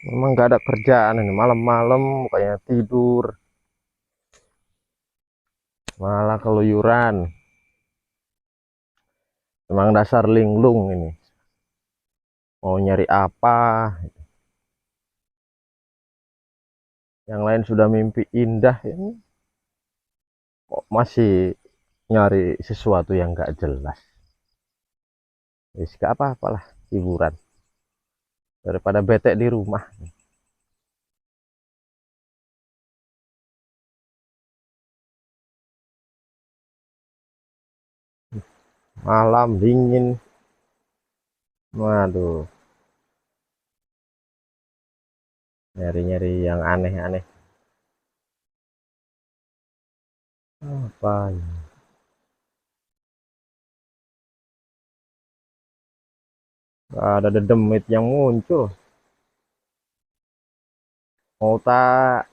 Memang nggak ada kerjaan ini malam-malam, kayak tidur malah keluyuran. Memang dasar linglung ini, mau nyari apa. Yang lain sudah mimpi indah, ini kok masih nyari sesuatu yang nggak jelas. Wis gak apa-apalah, hiburan daripada bete di rumah. Malam dingin, waduh, nyari-nyari yang aneh-aneh. Apa ya? Gak ada dedemit yang muncul. Mau tak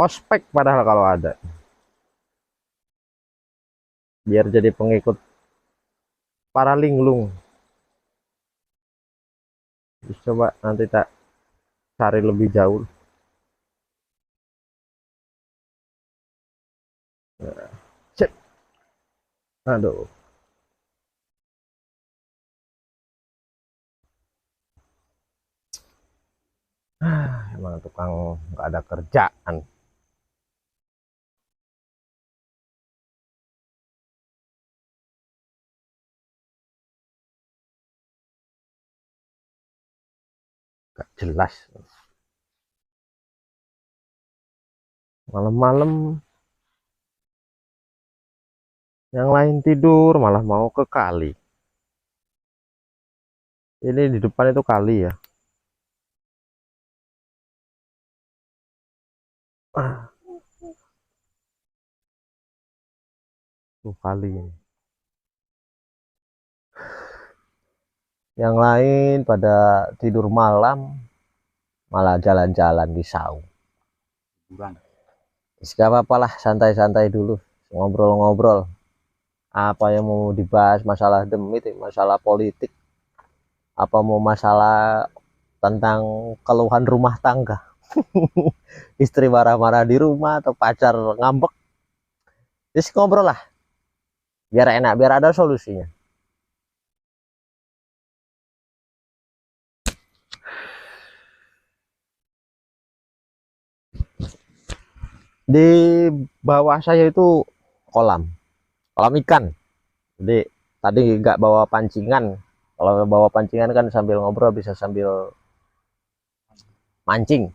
ospek padahal kalau ada, biar jadi pengikut para linglung. Terus coba nanti tak cari lebih jauh. Cek, aduh. Emang tukang nggak ada kerjaan. Gak jelas. Malam-malam yang lain tidur malah mau ke kali. Ini di depan itu kali ya. Ah, tuh kali ini. Yang lain pada tidur malam malah jalan-jalan di saung. Gak apa-apa lah, santai-santai dulu, ngobrol-ngobrol. Apa yang mau dibahas, masalah demit, masalah politik, apa mau masalah tentang keluhan rumah tangga. Istri marah-marah di rumah atau pacar ngambek, just ngobrol lah, biar enak, biar ada solusinya. Di bawah saya itu kolam kolam ikan, jadi tadi nggak bawa pancingan. Kalau bawa pancingan kan sambil ngobrol bisa sambil mancing,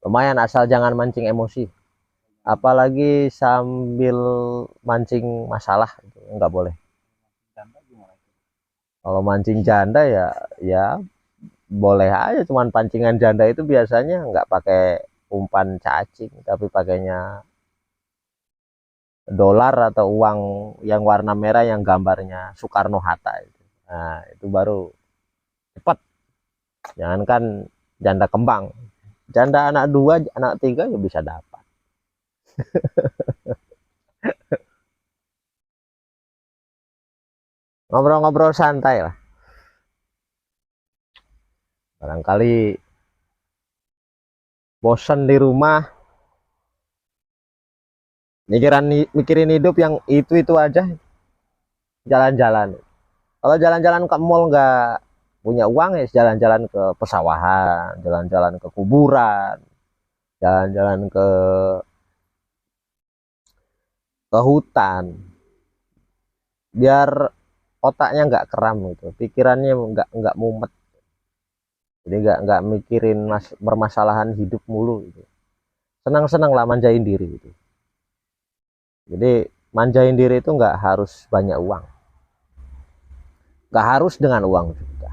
lumayan, asal jangan mancing emosi, apalagi sambil mancing masalah, nggak boleh. Kalau mancing janda ya, ya boleh aja, cuman pancingan janda itu biasanya nggak pakai umpan cacing, tapi pakainya dolar atau uang yang warna merah yang gambarnya Soekarno Hatta itu. Nah, itu baru cepat. Jangankan janda kembang, janda anak dua, anak tiga ya bisa dapat. Ngobrol-ngobrol santai lah. Barangkali bosan di rumah, mikirin hidup yang itu aja, jalan-jalan. Kalau jalan-jalan ke mall nggak punya uang ya jalan-jalan ke pesawahan, jalan-jalan ke kuburan, jalan-jalan ke hutan, biar otaknya nggak keram gitu, pikirannya nggak mumet. Jadi nggak mikirin permasalahan hidup mulu gitu. Senang-senang lah manjain diri gitu. Jadi manjain diri itu nggak harus banyak uang, nggak harus dengan uang juga.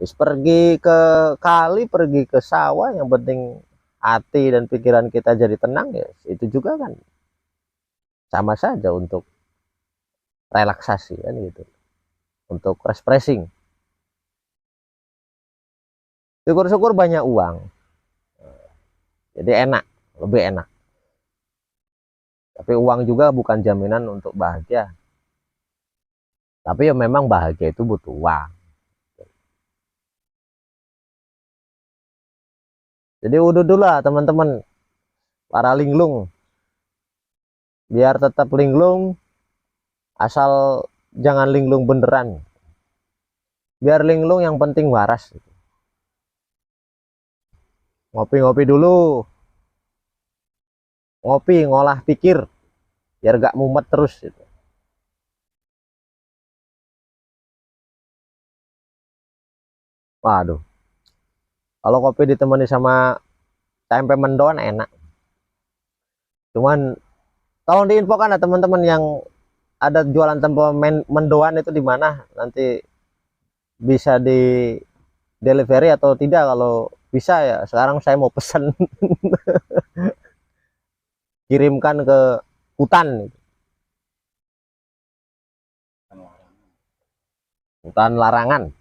Terus pergi ke kali, pergi ke sawah, yang penting hati dan pikiran kita jadi tenang ya, itu juga kan sama saja untuk relaksasi kan gitu, untuk refreshing. Syukur-syukur banyak uang, jadi enak, lebih enak. Tapi uang juga bukan jaminan untuk bahagia. Tapi ya memang bahagia itu butuh uang. Jadi udah dulu lah teman-teman, para linglung, biar tetap linglung, asal jangan linglung beneran. Biar linglung yang penting waras. Ngopi-ngopi dulu, ngopi ngolah pikir biar gak mumet terus gitu. Waduh, kalau kopi ditemani sama tempe mendoan enak. Cuman kalau diinfokan ada teman-teman yang ada jualan tempe mendoan itu di mana, nanti bisa di delivery atau tidak. Kalau bisa ya sekarang saya mau pesan kirimkan ke hutan, hutan larangan.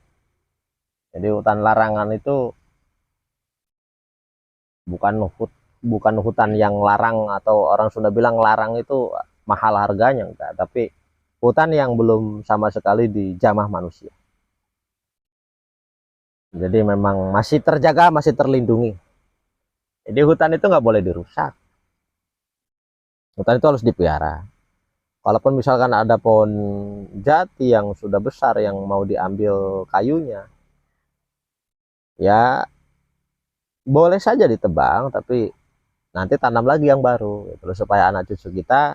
Jadi hutan larangan itu bukan hutan yang larang, atau orang Sunda bilang larang itu mahal harganya, enggak, tapi hutan yang belum sama sekali dijamah manusia. Jadi memang masih terjaga, masih terlindungi. Jadi hutan itu nggak boleh dirusak. Hutan itu harus dipelihara. Walaupun misalkan ada pohon jati yang sudah besar yang mau diambil kayunya, ya boleh saja ditebang, tapi nanti tanam lagi yang baru, gitu, supaya anak cucu kita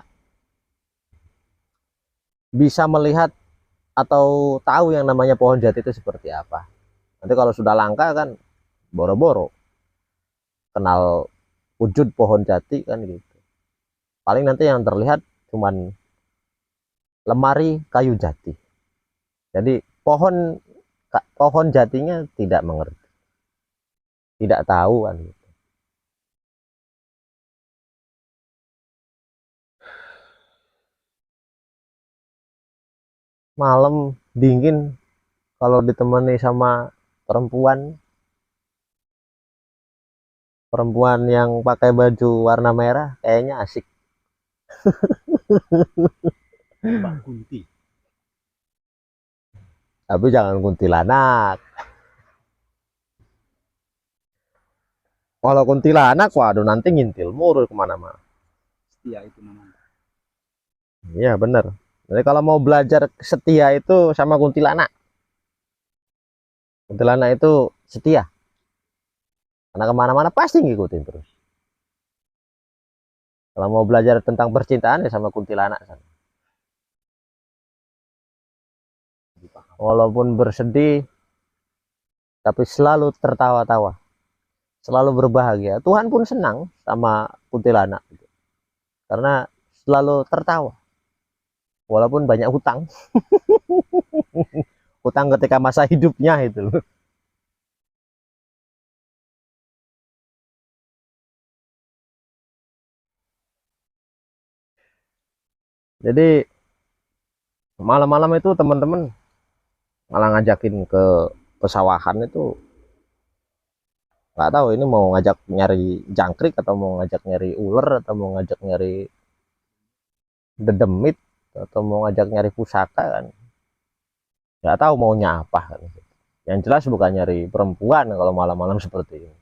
bisa melihat atau tahu yang namanya pohon jati itu seperti apa. Nanti kalau sudah langka kan boro-boro kenal wujud pohon jati kan gitu. Paling nanti yang terlihat cuman lemari kayu jati. Jadi pohon jatinya tidak mengerti, tidak tahu kan gitu. Malam dingin kalau ditemani sama perempuan perempuan yang pakai baju warna merah kayaknya asik. Mbak Kunti. Tapi jangan kuntilanak. Kalau kuntilanak, waduh nanti ngintil mulu kemana-mana. Setia itu namanya. Iya bener. Jadi kalau mau belajar setia itu sama kuntilanak. Kuntilanak itu setia. Karena kemana-mana pasti ngikutin terus. Kalau mau belajar tentang percintaan ya sama kuntilanak. Walaupun bersedih, tapi selalu tertawa-tawa. Selalu berbahagia. Tuhan pun senang sama kuntilanak. Karena selalu tertawa. Walaupun banyak hutang. Hutang ketika masa hidupnya itu. Jadi malam-malam itu teman-teman malah ngajakin ke pesawahan itu, nggak tahu ini mau ngajak nyari jangkrik atau mau ngajak nyari ular atau mau ngajak nyari dedemit atau mau ngajak nyari pusaka kan, nggak tahu maunya apa kan. Yang jelas bukan nyari perempuan kalau malam-malam seperti ini.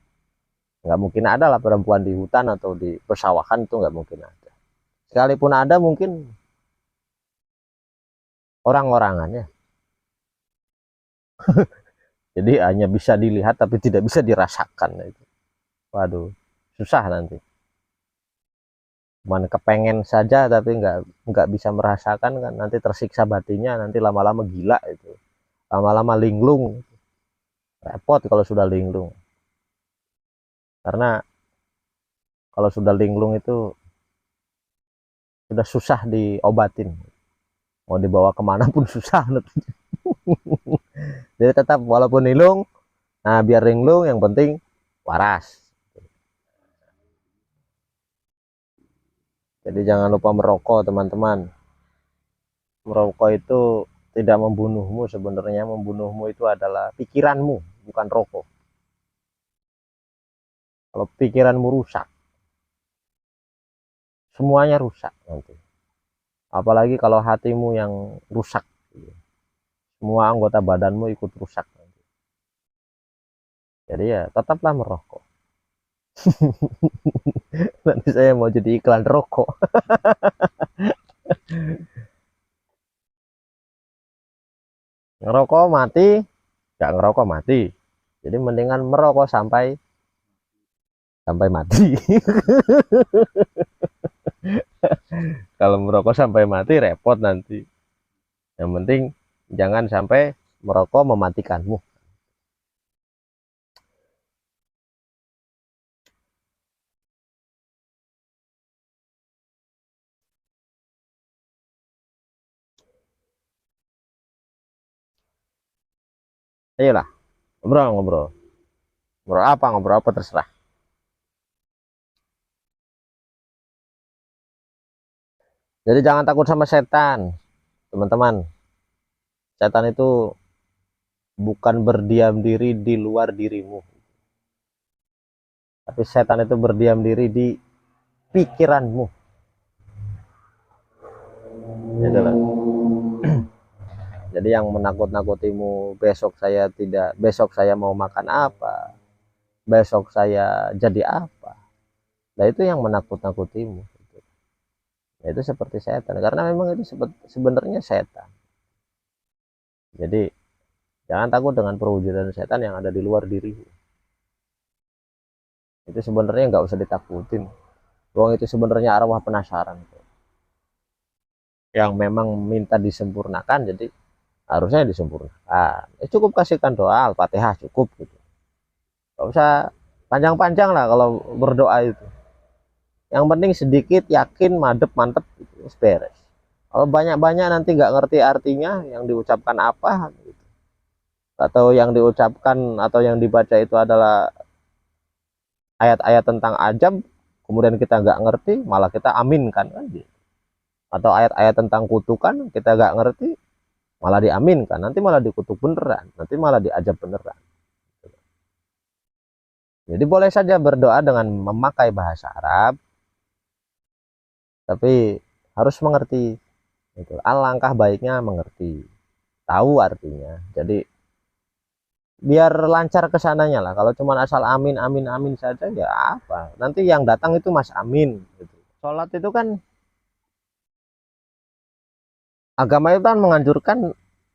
Nggak mungkin ada lah perempuan di hutan atau di pesawahan, itu nggak mungkin ada. Sekalipun ada mungkin orang-orangannya. Jadi hanya bisa dilihat tapi tidak bisa dirasakan itu. Waduh, susah nanti. Cuman kepengen saja tapi nggak bisa merasakan kan, nanti tersiksa batinnya, nanti lama-lama gila itu, lama-lama linglung, repot kalau sudah linglung. Karena kalau sudah linglung itu sudah susah diobatin, mau dibawa kemana pun susah. Jadi tetap walaupun linglung, nah biar linglung yang penting waras. Jadi jangan lupa merokok teman-teman. Merokok itu tidak membunuhmu, sebenarnya membunuhmu itu adalah pikiranmu, bukan rokok. Kalau pikiranmu rusak, semuanya rusak nanti. Apalagi kalau hatimu yang rusak, semua anggota badanmu ikut rusak nanti. Jadi ya tetaplah merokok. Nanti saya mau jadi iklan rokok. Ngerokok mati, nggak ngerokok mati. Jadi mendingan merokok sampai mati. Kalau merokok sampai mati repot nanti. Yang penting jangan sampai merokok mematikanmu. Ayolah, ngobrol. Ngobrol apa terserah. Jadi jangan takut sama setan, teman-teman. Setan itu bukan berdiam diri di luar dirimu, tapi setan itu berdiam diri di pikiranmu. Gitu loh. Jadi yang menakut-nakutimu besok saya mau makan apa, besok saya jadi apa. Nah itu yang menakut-nakutimu. Nah, itu seperti setan, karena memang itu sebenarnya setan. Jadi jangan takut dengan perwujudan setan yang ada di luar diri. Itu sebenarnya nggak usah ditakutin. Wong itu sebenarnya arwah penasaran yang memang minta disempurnakan, jadi harusnya disempurnakan. Cukup kasihkan doa Al-Fatihah cukup gitu. Gak usah panjang-panjang lah kalau berdoa itu. Yang penting sedikit, yakin, madep, mantep gitu, beres. Kalau banyak-banyak nanti nggak ngerti artinya yang diucapkan apa gitu. Atau yang diucapkan atau yang dibaca itu adalah ayat-ayat tentang ajab, kemudian kita nggak ngerti, malah kita aminkan kan gitu. Atau ayat-ayat tentang kutukan kita nggak ngerti, malah diaminkan, nanti malah dikutuk beneran, nanti malah diajab beneran. Jadi boleh saja berdoa dengan memakai bahasa Arab, tapi harus mengerti. Gitu. Alangkah baiknya mengerti, tahu artinya. Jadi biar lancar kesananya lah. Kalau cuma asal amin amin amin saja ya apa? Nanti yang datang itu Mas Amin. Gitu. Sholat itu kan agama itu kan menganjurkan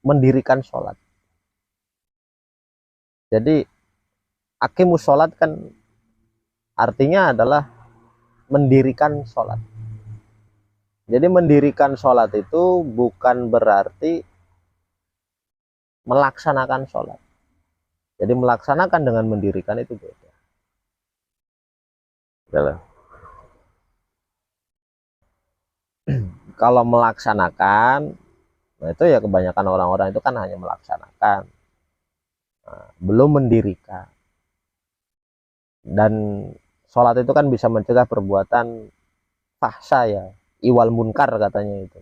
mendirikan sholat. Jadi akimus sholat kan artinya adalah mendirikan sholat. Jadi mendirikan sholat itu bukan berarti melaksanakan sholat. Jadi melaksanakan dengan mendirikan itu beda. Yalah. Kalau melaksanakan, nah itu ya kebanyakan orang-orang itu kan hanya melaksanakan, nah, belum mendirikan. Dan sholat itu kan bisa mencegah perbuatan fahsya ya, iwal munkar katanya itu.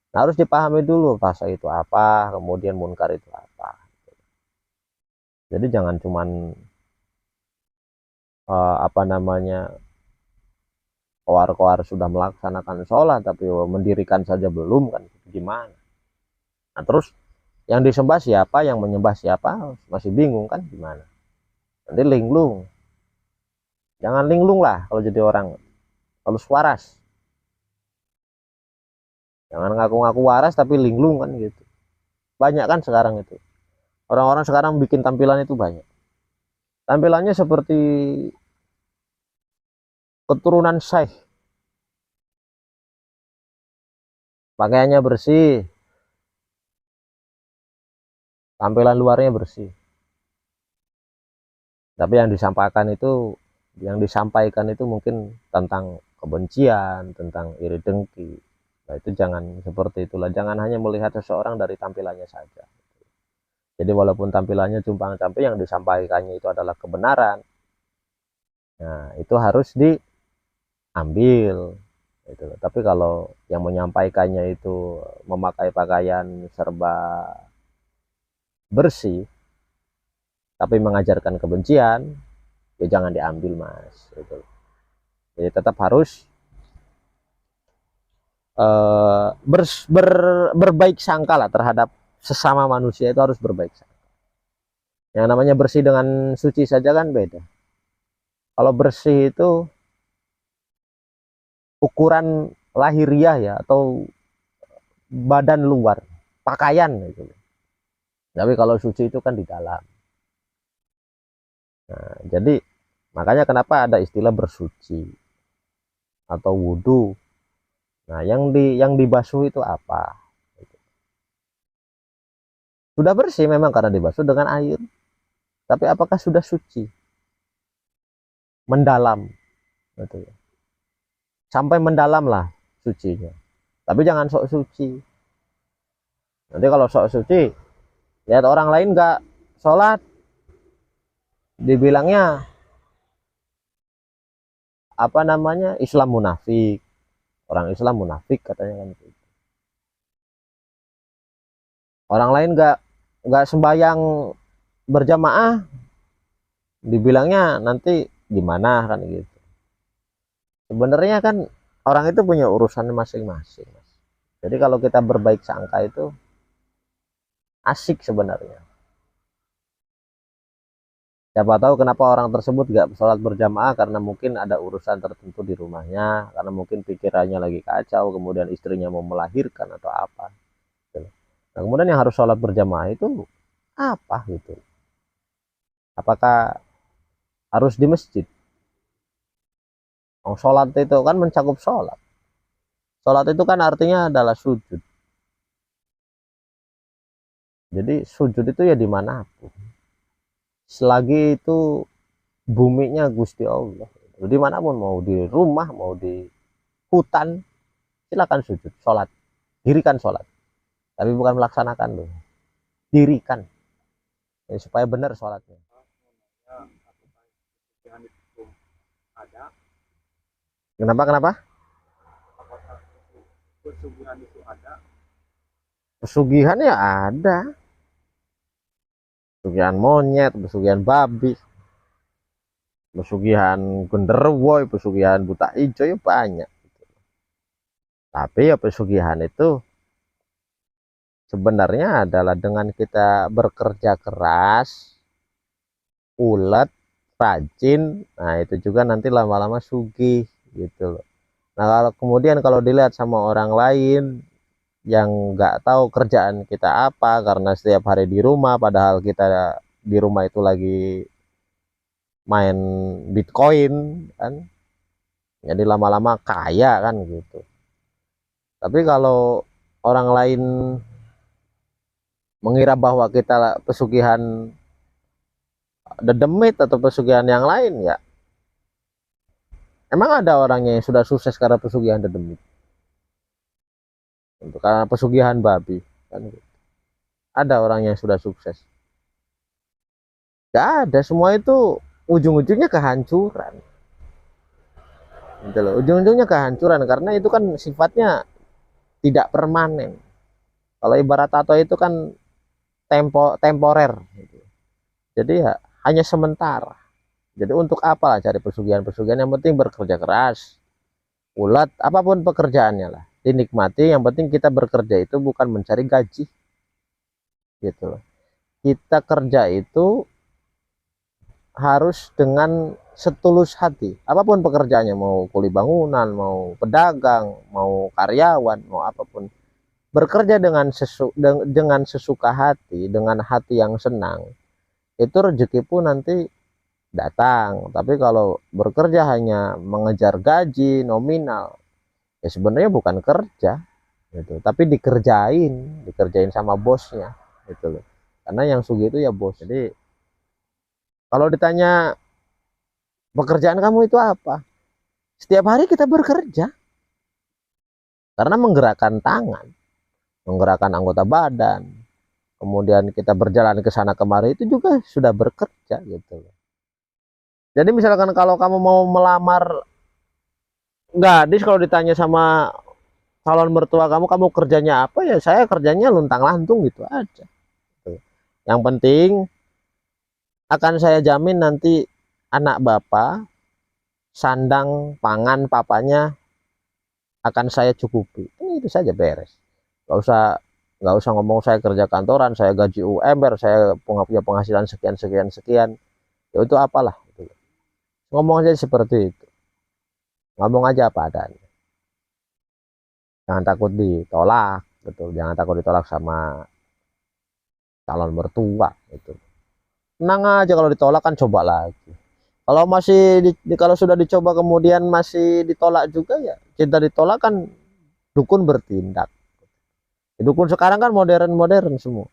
Nah, harus dipahami dulu fahsya itu apa, kemudian munkar itu apa. Jadi jangan cuman apa namanya koar-koar sudah melaksanakan sholat tapi mendirikan saja belum kan gimana. Nah terus yang disembah siapa, yang menyembah siapa, masih bingung kan gimana. Nanti linglung, jangan linglung lah kalau jadi orang, harus waras. Jangan ngaku-ngaku waras tapi linglung kan gitu. Banyak kan sekarang itu, orang-orang sekarang bikin tampilan itu banyak, tampilannya seperti keturunan syekh, pakaiannya bersih, tampilan luarnya bersih, tapi yang disampaikan itu mungkin tentang kebencian, tentang iri dengki. Nah itu jangan seperti itulah, jangan hanya melihat seseorang dari tampilannya saja. Jadi walaupun tampilannya cumpang-camping, yang disampaikannya itu adalah kebenaran, nah itu harus diambil gitu. Tapi kalau yang menyampaikannya itu memakai pakaian serba bersih tapi mengajarkan kebencian, ya jangan diambil mas gitu. Jadi tetap harus berbaik sangka lah terhadap sesama manusia, itu harus berbaik sangka. Yang namanya bersih dengan suci saja kan beda. Kalau bersih itu ukuran lahiriah ya, atau badan luar, pakaian gitu. Tapi kalau suci itu kan di dalam. Nah, jadi makanya kenapa ada istilah bersuci atau wudhu. Nah, yang dibasuh itu apa? Sudah bersih memang karena dibasuh dengan air, tapi apakah sudah suci? Mendalam, gitu ya. Sampai mendalam lah sucinya. Tapi jangan sok suci. Nanti kalau sok suci, lihat orang lain nggak sholat, dibilangnya apa namanya, Islam munafik. Orang Islam munafik katanya kan gitu. Orang lain nggak sembahyang berjamaah, dibilangnya nanti gimana kan gitu. Sebenarnya kan orang itu punya urusan masing-masing, Mas. Jadi kalau kita berbaik sangka itu asik sebenarnya. Siapa tahu kenapa orang tersebut gak sholat berjamaah, karena mungkin ada urusan tertentu di rumahnya, karena mungkin pikirannya lagi kacau, kemudian istrinya mau melahirkan atau apa. Nah, kemudian yang harus sholat berjamaah itu apa gitu? Apakah harus di masjid? Oh, sholat itu kan mencakup sholat. Sholat itu kan artinya adalah sujud. Jadi sujud itu ya dimanapun. Selagi itu buminya Gusti Allah. Dimanapun, mau di rumah, mau di hutan, silakan sujud, sholat. Dirikan sholat. Tapi bukan melaksanakan loh. Dirikan. Ya, supaya benar sholatnya. Kesucian itu ada, Kenapa? apakah pesugihan itu ada? Pesugihan ya ada. Pesugihan monyet, pesugihan babi, pesugihan genderuwo, pesugihan buta hijau ya banyak. Tapi ya pesugihan itu sebenarnya adalah dengan kita bekerja keras, ulet, rajin, nah itu juga nanti lama-lama sugih gitu loh. Nah kalau kemudian kalau dilihat sama orang lain yang nggak tahu kerjaan kita apa, karena setiap hari di rumah, padahal kita di rumah itu lagi main Bitcoin kan, jadi lama-lama kaya kan gitu. Tapi kalau orang lain mengira bahwa kita pesugihan dedemit atau pesugihan yang lain, ya emang ada orangnya yang sudah sukses karena pesugihan dedemit, untuk karena pesugihan babi kan gitu. Ada orang yang sudah sukses? Gak ada. Semua itu ujung-ujungnya kehancuran gitu loh. Ujung-ujungnya kehancuran karena itu kan sifatnya tidak permanen. Kalau ibarat tato itu kan temporer gitu. Jadi ya hanya sementara. Jadi untuk apa lah cari pesugihan-pesugihan, yang penting bekerja keras, ulat, apapun pekerjaannya lah dinikmati. Yang penting kita bekerja itu bukan mencari gaji gitu loh. Kita kerja itu harus dengan setulus hati, apapun pekerjaannya, mau kuli bangunan, mau pedagang, mau karyawan, mau apapun, bekerja dengan sesuka hati, dengan hati yang senang, itu rezeki pun nanti datang. Tapi kalau bekerja hanya mengejar gaji nominal, ya sebenarnya bukan kerja gitu, tapi dikerjain sama bosnya gitu loh. Karena yang sugih itu ya bos. Jadi kalau ditanya pekerjaan kamu itu apa, setiap hari kita bekerja, karena menggerakkan tangan, menggerakkan anggota badan, kemudian kita berjalan ke sana kemari, itu juga sudah bekerja gitu. Jadi misalkan kalau kamu mau melamar gadis, kalau ditanya sama calon mertua kamu, kamu kerjanya apa, ya saya kerjanya luntang lantung gitu aja. Yang penting akan saya jamin nanti anak bapak sandang pangan papanya akan saya cukupi. Itu saja, beres. Nggak usah ngomong saya kerja kantoran, saya gaji UMR, saya punya penghasilan sekian sekian sekian. Ya itu apalah. ngomong aja seperti itu, ngomong aja apa adanya, jangan takut ditolak, betul, jangan takut ditolak sama calon mertua itu. Tenang aja, kalau ditolak kan coba lagi. Kalau masih kalau sudah dicoba kemudian masih ditolak juga, ya cinta ditolak kan dukun bertindak. Dukun sekarang kan modern-modern semua.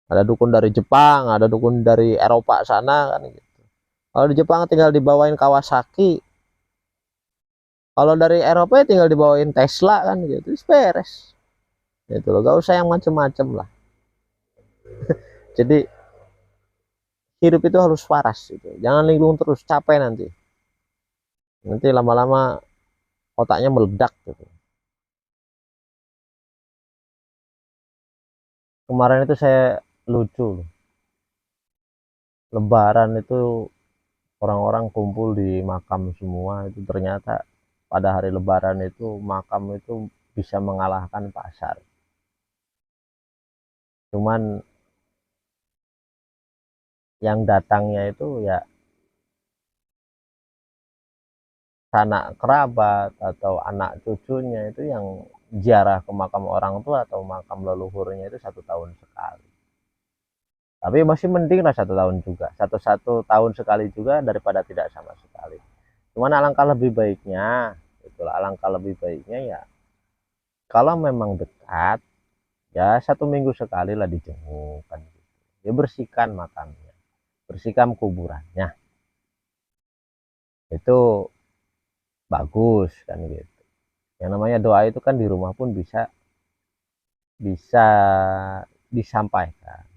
Ada dukun dari Jepang, ada dukun dari Eropa sana kan gitu. Kalau di Jepang tinggal dibawain Kawasaki, kalau dari Eropa ya tinggal dibawain Tesla kan gitu. Terus beres. Itu loh, gak usah yang macem-macem lah. Jadi hidup itu harus waras gitu. Jangan linglung terus, capek nanti. Nanti lama-lama otaknya meledak gitu. Kemarin itu saya lucu loh. Lebaran itu orang-orang kumpul di makam semua, itu ternyata pada hari Lebaran itu makam itu bisa mengalahkan pasar. Cuman yang datangnya itu ya sanak kerabat atau anak cucunya, itu yang ziarah ke makam orang tua atau makam leluhurnya itu 1 tahun sekali. Tapi masih mending lah 1 tahun juga, satu tahun sekali juga daripada tidak sama sekali. Cuman alangkah lebih baiknya, itulah alangkah lebih baiknya ya, kalau memang dekat, ya 1 minggu sekali lah dijenguk kan gitu. Ya bersihkan makamnya, bersihkan kuburannya, itu bagus kan gitu. Yang namanya doa itu kan di rumah pun bisa bisa disampaikan.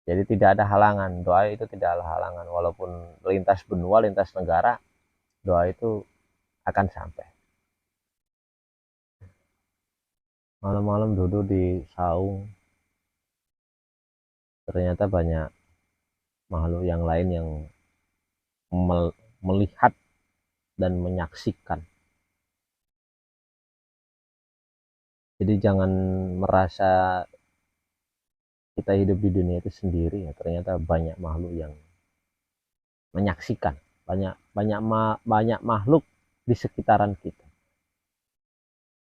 Jadi tidak ada halangan, doa itu tidak ada halangan, walaupun lintas benua, lintas negara, doa itu akan sampai. Malam-malam duduk di saung, ternyata banyak makhluk yang lain yang melihat dan menyaksikan. Jadi jangan merasa kita hidup di dunia itu sendiri, ya ternyata banyak makhluk yang menyaksikan, banyak banyak banyak makhluk di sekitaran kita.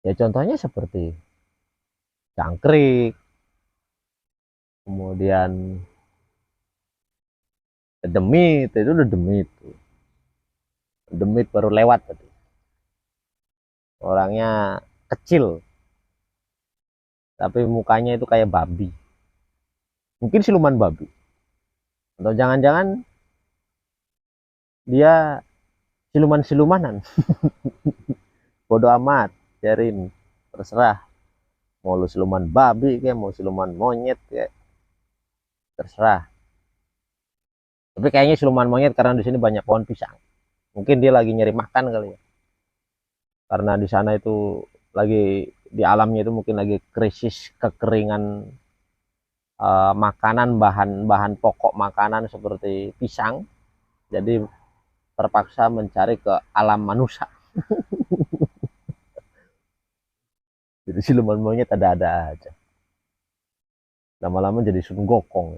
Ya contohnya seperti jangkrik, kemudian demit, itu udah demit, demit baru lewat tadi, orangnya kecil tapi mukanya itu kayak babi, mungkin siluman babi, atau jangan-jangan dia siluman-silumanan. Bodoh amat, biarin, terserah, mau lu siluman babi kayak mau siluman monyet kayak terserah. Tapi kayaknya siluman monyet karena di sini banyak pohon pisang, mungkin dia lagi nyari makan kali ya, karena di sana itu lagi di alamnya itu mungkin lagi krisis kekeringan, makanan, bahan-bahan pokok makanan seperti pisang, jadi terpaksa mencari ke alam manusia. Jadi siluman monyet ada-ada aja, lama-lama jadi Sun Gokong.